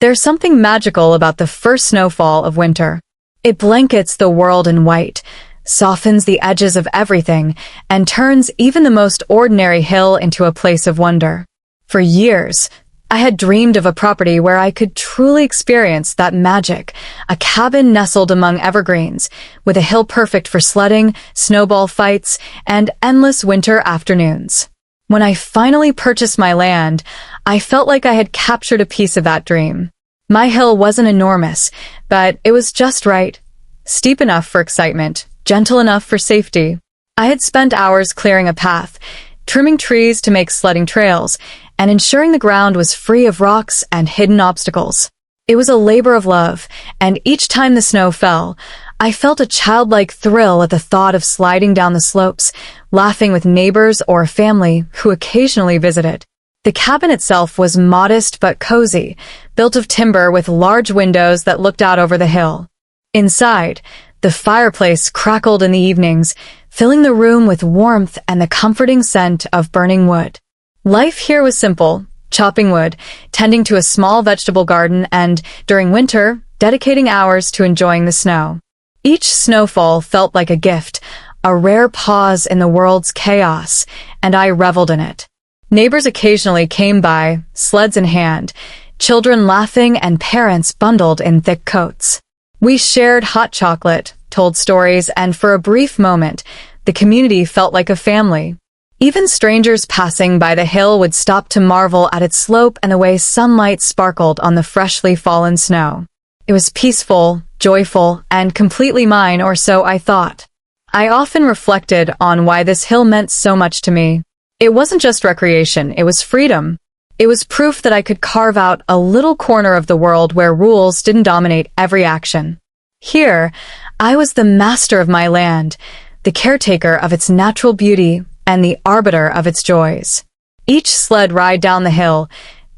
There's something magical about the first snowfall of winter. It blankets the world in white, softens the edges of everything, and turns even the most ordinary hill into a place of wonder. For years, I had dreamed of a property where I could truly experience that magic, a cabin nestled among evergreens, with a hill perfect for sledding, snowball fights, and endless winter afternoons. When I finally purchased my land, I felt like I had captured a piece of that dream. My hill wasn't enormous, but it was just right. Steep enough for excitement, gentle enough for safety. I had spent hours clearing a path, trimming trees to make sledding trails, and ensuring the ground was free of rocks and hidden obstacles. It was a labor of love, and each time the snow fell, I felt a childlike thrill at the thought of sliding down the slopes, laughing with neighbors or family who occasionally visited. The cabin itself was modest but cozy, built of timber with large windows that looked out over the hill. Inside, the fireplace crackled in the evenings, filling the room with warmth and the comforting scent of burning wood. Life here was simple, chopping wood, tending to a small vegetable garden, and, during winter, dedicating hours to enjoying the snow. Each snowfall felt like a gift, a rare pause in the world's chaos, and I reveled in it. Neighbors occasionally came by, sleds in hand, children laughing and parents bundled in thick coats. We shared hot chocolate, told stories, and for a brief moment, the community felt like a family. Even strangers passing by the hill would stop to marvel at its slope and the way sunlight sparkled on the freshly fallen snow. It was peaceful, joyful, and completely mine, or so I thought. I often reflected on why this hill meant so much to me. It wasn't just recreation, it was freedom. It was proof that I could carve out a little corner of the world where rules didn't dominate every action. Here, I was the master of my land, the caretaker of its natural beauty, and the arbiter of its joys. Each sled ride down the hill,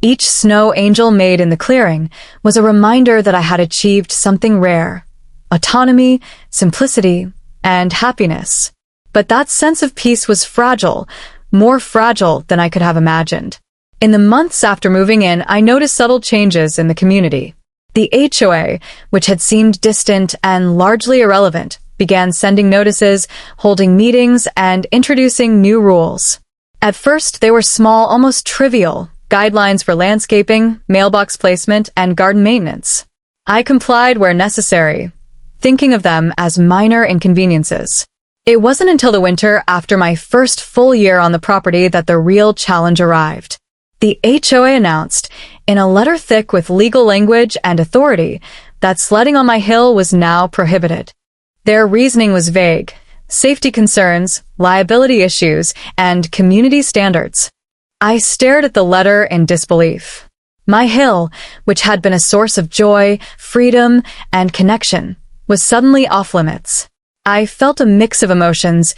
each snow angel made in the clearing, was a reminder that I had achieved something rare: autonomy, simplicity, and happiness. But that sense of peace was fragile, more fragile than I could have imagined. In the months after moving in, I noticed subtle changes in the community. The HOA, which had seemed distant and largely irrelevant, began sending notices, holding meetings, and introducing new rules. At first, they were small, almost trivial, guidelines for landscaping, mailbox placement, and garden maintenance. I complied where necessary, thinking of them as minor inconveniences. It wasn't until the winter after my first full year on the property that the real challenge arrived. The HOA announced, in a letter thick with legal language and authority, that sledding on my hill was now prohibited. Their reasoning was vague: safety concerns, liability issues, and community standards. I stared at the letter in disbelief. My hill, which had been a source of joy, freedom, and connection, was suddenly off-limits. I felt a mix of emotions: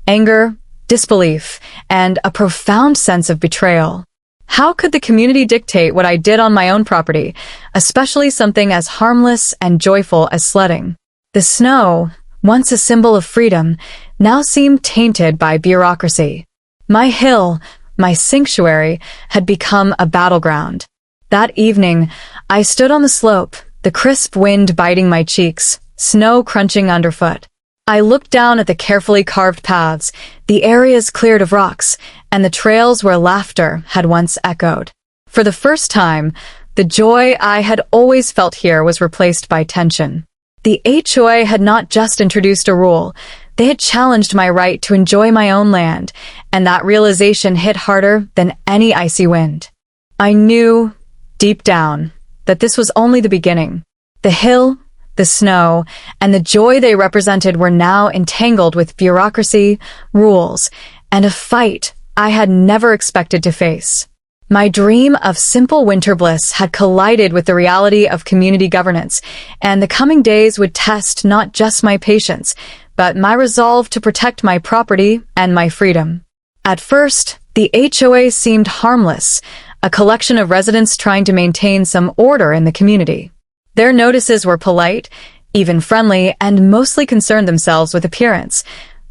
anger, disbelief, and a profound sense of betrayal. How could the community dictate what I did on my own property, especially something as harmless and joyful as sledding? The snow, once a symbol of freedom, now seemed tainted by bureaucracy. My hill, my sanctuary, had become a battleground. That evening, I stood on the slope, the crisp wind biting my cheeks, snow crunching underfoot. I looked down at the carefully carved paths, the areas cleared of rocks, and the trails where laughter had once echoed. For the first time, the joy I had always felt here was replaced by tension. The HOA had not just introduced a rule, they had challenged my right to enjoy my own land, and that realization hit harder than any icy wind. I knew, deep down, that this was only the beginning. The hill, the snow, and the joy they represented were now entangled with bureaucracy, rules, and a fight I had never expected to face. My dream of simple winter bliss had collided with the reality of community governance, and the coming days would test not just my patience, but my resolve to protect my property and my freedom. At first, the HOA seemed harmless, a collection of residents trying to maintain some order in the community. Their notices were polite, even friendly, and mostly concerned themselves with appearance: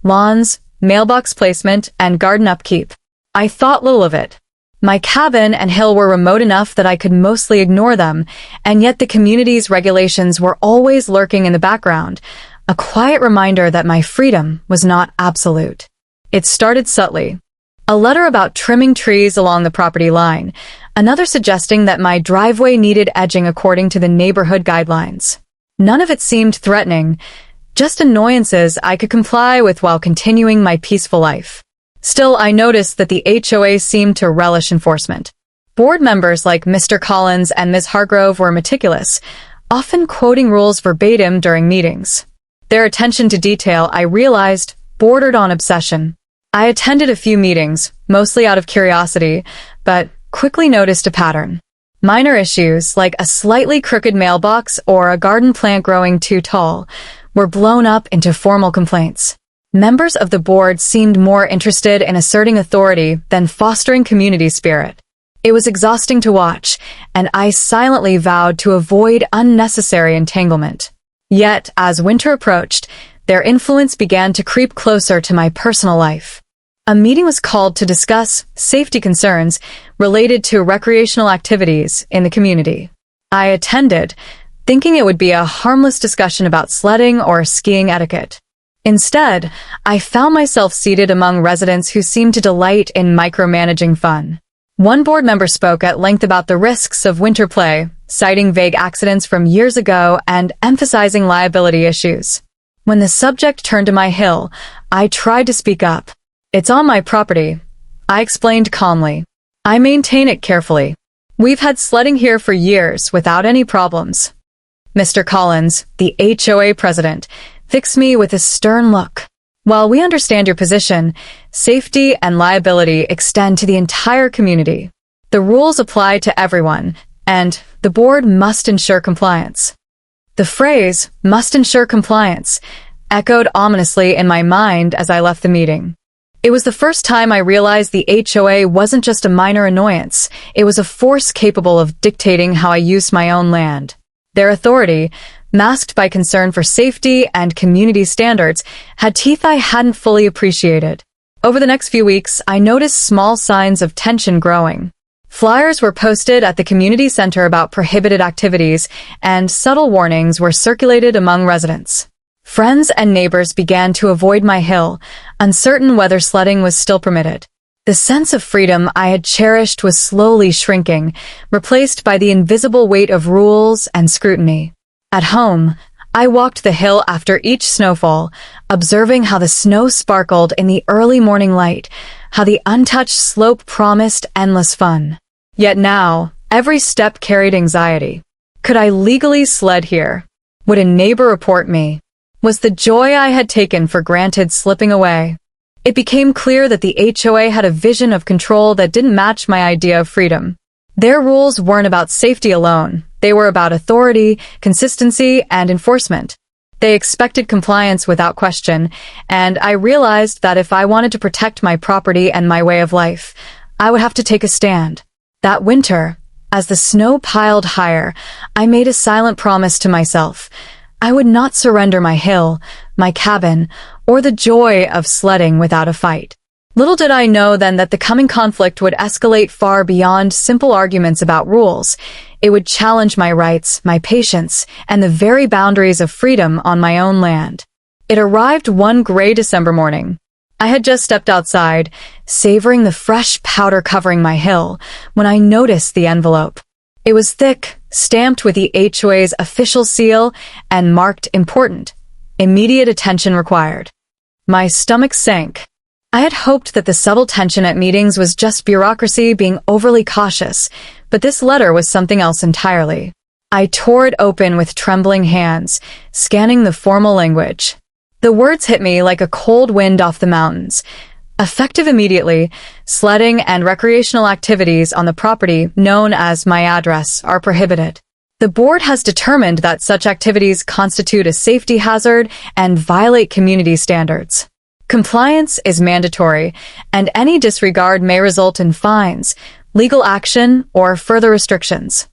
lawns, mailbox placement, and garden upkeep. I thought little of it. My cabin and hill were remote enough that I could mostly ignore them, and yet the community's regulations were always lurking in the background, a quiet reminder that my freedom was not absolute. It started subtly. A letter about trimming trees along the property line, another suggesting that my driveway needed edging according to the neighborhood guidelines. None of it seemed threatening, just annoyances I could comply with while continuing my peaceful life. Still, I noticed that the HOA seemed to relish enforcement. Board members like Mr. Collins and Ms. Hargrove were meticulous, often quoting rules verbatim during meetings. Their attention to detail, I realized, bordered on obsession. I attended a few meetings, mostly out of curiosity, but quickly noticed a pattern. Minor issues, like a slightly crooked mailbox or a garden plant growing too tall, were blown up into formal complaints. Members of the board seemed more interested in asserting authority than fostering community spirit. It was exhausting to watch, and I silently vowed to avoid unnecessary entanglement. Yet, as winter approached, their influence began to creep closer to my personal life. A meeting was called to discuss safety concerns related to recreational activities in the community. I attended, thinking it would be a harmless discussion about sledding or skiing etiquette. Instead, I found myself seated among residents who seemed to delight in micromanaging fun. One board member spoke at length about the risks of winter play, citing vague accidents from years ago and emphasizing liability issues. When the subject turned to my hill, I tried to speak up. "It's on my property," I explained calmly. "I maintain it carefully. We've had sledding here for years without any problems." Mr. Collins, the HOA president, fixed me with a stern look. "While we understand your position, safety and liability extend to the entire community. The rules apply to everyone, and the board must ensure compliance." The phrase, "must ensure compliance," echoed ominously in my mind as I left the meeting. It was the first time I realized the HOA wasn't just a minor annoyance, it was a force capable of dictating how I used my own land. Their authority, masked by concern for safety and community standards, had teeth I hadn't fully appreciated. Over the next few weeks, I noticed small signs of tension growing. Flyers were posted at the community center about prohibited activities, and subtle warnings were circulated among residents. Friends and neighbors began to avoid my hill, uncertain whether sledding was still permitted. The sense of freedom I had cherished was slowly shrinking, replaced by the invisible weight of rules and scrutiny. At home, I walked the hill after each snowfall, observing how the snow sparkled in the early morning light, how the untouched slope promised endless fun. Yet now, every step carried anxiety. Could I legally sled here? Would a neighbor report me? Was the joy I had taken for granted slipping away? It became clear that the HOA had a vision of control that didn't match my idea of freedom. Their rules weren't about safety alone. They were about authority, consistency, and enforcement. They expected compliance without question, and I realized that if I wanted to protect my property and my way of life, I would have to take a stand. That winter, as the snow piled higher, I made a silent promise to myself. I would not surrender my hill, my cabin, or the joy of sledding without a fight. Little did I know then that the coming conflict would escalate far beyond simple arguments about rules. It would challenge my rights, my patience, and the very boundaries of freedom on my own land. It arrived one gray December morning. I had just stepped outside, savoring the fresh powder covering my hill, when I noticed the envelope. It was thick, stamped with the HOA's official seal, and marked important. Immediate attention required. My stomach sank. I had hoped that the subtle tension at meetings was just bureaucracy being overly cautious, but this letter was something else entirely. I tore it open with trembling hands, scanning the formal language. The words hit me like a cold wind off the mountains. Effective immediately, sledding and recreational activities on the property known as my address are prohibited. The board has determined that such activities constitute a safety hazard and violate community standards. Compliance is mandatory, and any disregard may result in fines, legal action, or further restrictions.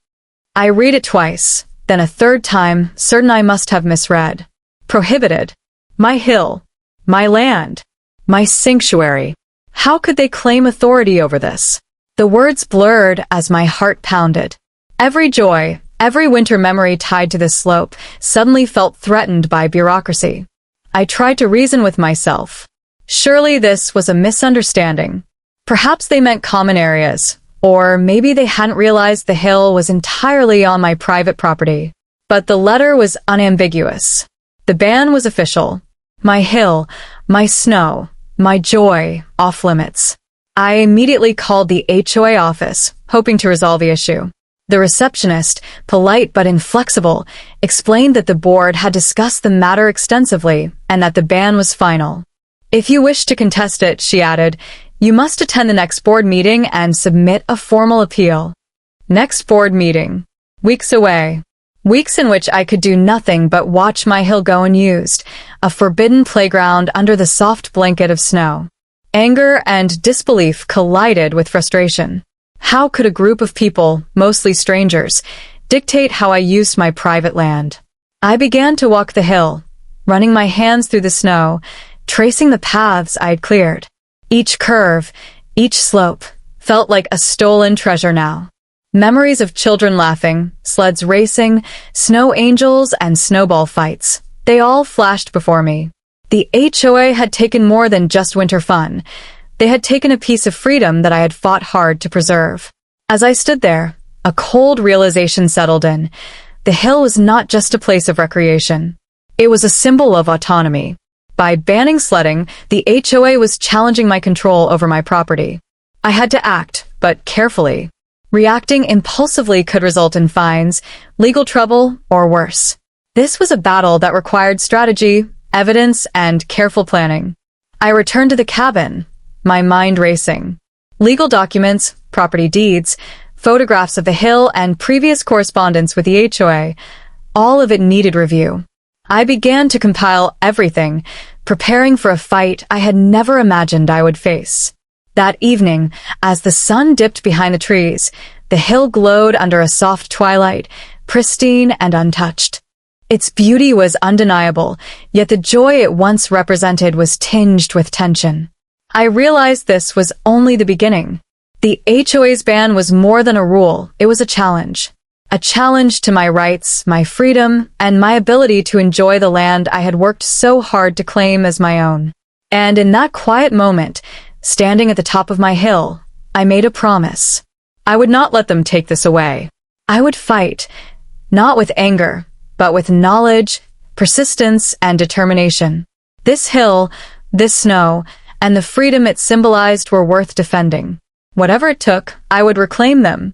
I read it twice, then a third time, certain I must have misread. Prohibited. My hill. My land. My sanctuary. How could they claim authority over this? The words blurred as my heart pounded. Every joy, every winter memory tied to this slope suddenly felt threatened by bureaucracy. I tried to reason with myself. Surely this was a misunderstanding. Perhaps they meant common areas, or maybe they hadn't realized the hill was entirely on my private property. But the letter was unambiguous. The ban was official. My hill, my snow, my joy, off limits. I immediately called the HOA office, hoping to resolve the issue. The receptionist, polite but inflexible, explained that the board had discussed the matter extensively and that the ban was final. If you wish to contest it, she added, you must attend the next board meeting and submit a formal appeal. Next board meeting. Weeks away. Weeks in which I could do nothing but watch my hill go unused, a forbidden playground under the soft blanket of snow. Anger and disbelief collided with frustration. How could a group of people, mostly strangers, dictate how I used my private land? I began to walk the hill, running my hands through the snow, tracing the paths I had cleared. Each curve, each slope, felt like a stolen treasure now. Memories of children laughing, sleds racing, snow angels, and snowball fights. They all flashed before me. The HOA had taken more than just winter fun. They had taken a piece of freedom that I had fought hard to preserve. As I stood there, a cold realization settled in. The hill was not just a place of recreation. It was a symbol of autonomy. By banning sledding, the HOA was challenging my control over my property. I had to act, but carefully. Reacting impulsively could result in fines, legal trouble, or worse. This was a battle that required strategy, evidence, and careful planning. I returned to the cabin, my mind racing. Legal documents, property deeds, photographs of the hill, and previous correspondence with the HOA, all of it needed review. I began to compile everything, preparing for a fight I had never imagined I would face. That evening, as the sun dipped behind the trees, the hill glowed under a soft twilight, pristine and untouched. Its beauty was undeniable, yet the joy it once represented was tinged with tension. I realized this was only the beginning. The HOA's ban was more than a rule, it was a challenge. A challenge to my rights, my freedom, and my ability to enjoy the land I had worked so hard to claim as my own. And in that quiet moment, standing at the top of my hill, I made a promise. I would not let them take this away. I would fight, not with anger, but with knowledge, persistence, and determination. This hill, this snow, and the freedom it symbolized were worth defending. Whatever it took, I would reclaim them.